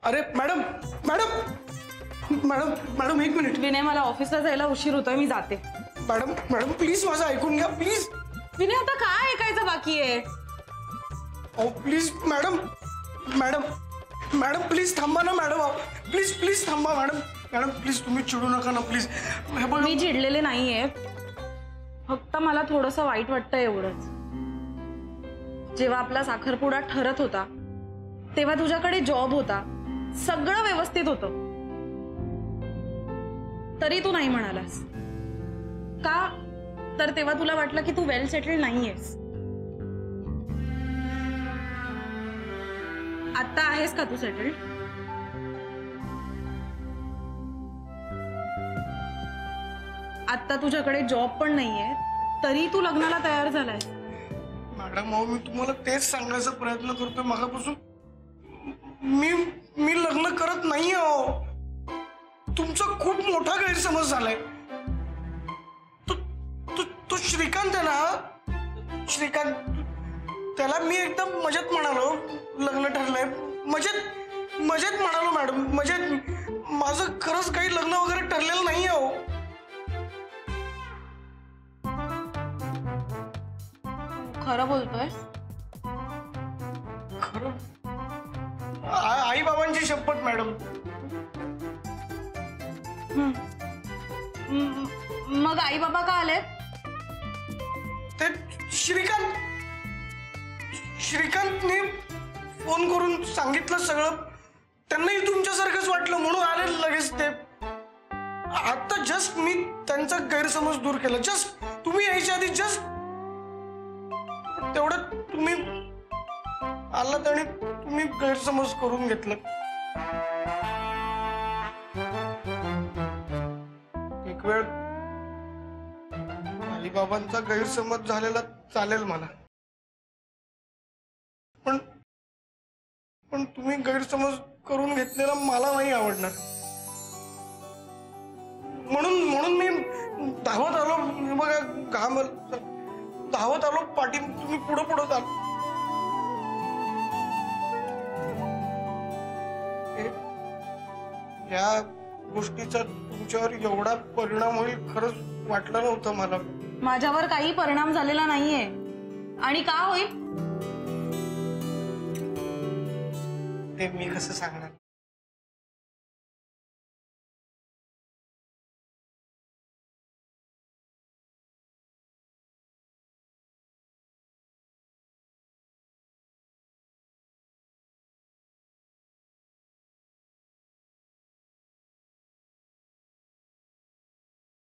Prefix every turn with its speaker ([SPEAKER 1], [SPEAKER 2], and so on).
[SPEAKER 1] अरे madam madam madam madam एक minute.
[SPEAKER 2] Vinay, मला ऑफिसला जायला उशीर होतोय, मी जाते।
[SPEAKER 1] मॅडम मॅडम प्लीज माझं ऐकून घ्या प्लीज।
[SPEAKER 2] विनय, आता काय ऐकायचं बाकी आहे?
[SPEAKER 1] अहो please madam madam madam please थांबा ना मॅडम। प्लीज प्लीज थांबा मॅडम। मॅडम प्लीज तुम्ही चिडू नका ना प्लीज।
[SPEAKER 2] मी चिडलेले नाहीये, फक्त मला थोडंसं वाईट वाटतं एवढंच। जेव्हा आपला साखरपुडा ठरत होता तेव्हा तुझ्याकडे जॉब होता, सगळं व्यवस्थित होतं, तरी तू नाही म्हणालास का? तर तेव्हा तुला वाटलं की तू वेल सेटल्ड नाहीयेस। आता आहेस का तू सेटल्ड? आता तुझ्याकडे जॉब पण नाहीये, तरी तू लग्नाला तयार झालाय।
[SPEAKER 1] मॅडम अहो मी तुम्हाला तेच सांगण्याचा प्रयत्न करतोय मागापासून। मी लग्न करत नाहीये। अहो तुमचा खूप मोठा गैरसमज झालाय। तो श्रीकांत आहे ना, श्रीकांत, त्याला मी एकदम मजेत म्हणालो लग्न ठरलंय, मजेत मजेत म्हणालो मॅडम, मजेत। माझं खरंच काही लग्न वगैरे ठरलेलं नाही। अहो
[SPEAKER 2] खरं बोलतोय?
[SPEAKER 1] खरं? आई बाबांची शपथ मॅडम।
[SPEAKER 2] मग आई बाबा का आले?
[SPEAKER 1] ते श्रीकांतने फोन करून सांगितलं सगळं। त्यांनाही तुमच्यासारखंच वाटलं म्हणून आले लगेच ते। आता जस्ट मी त्यांचा गैरसमज दूर केला, जस्ट तुम्ही यायच्या आधी जस्ट तेवढं तुम्ही आलात आणि तुम्ही गैरसमज करून घेतलं। एक वेळ आई बाबांचा गैरसमज झालेला चालेल मला, पण तुम्ही गैरसमज करून घेतलेला मला नाही आवडणार। म्हणून मी धावत आलो, बघा घाम धावत आलो पाठी, तुम्ही पुढं पुढं आलो। या गोष्टीचा तुमच्यावर एवढा परिणाम होईल खरंच वाटलं नव्हतं मला।
[SPEAKER 2] माझ्यावर काही परिणाम झालेला नाहीये, आणि का होईल
[SPEAKER 1] ते मी कसं सांगणार?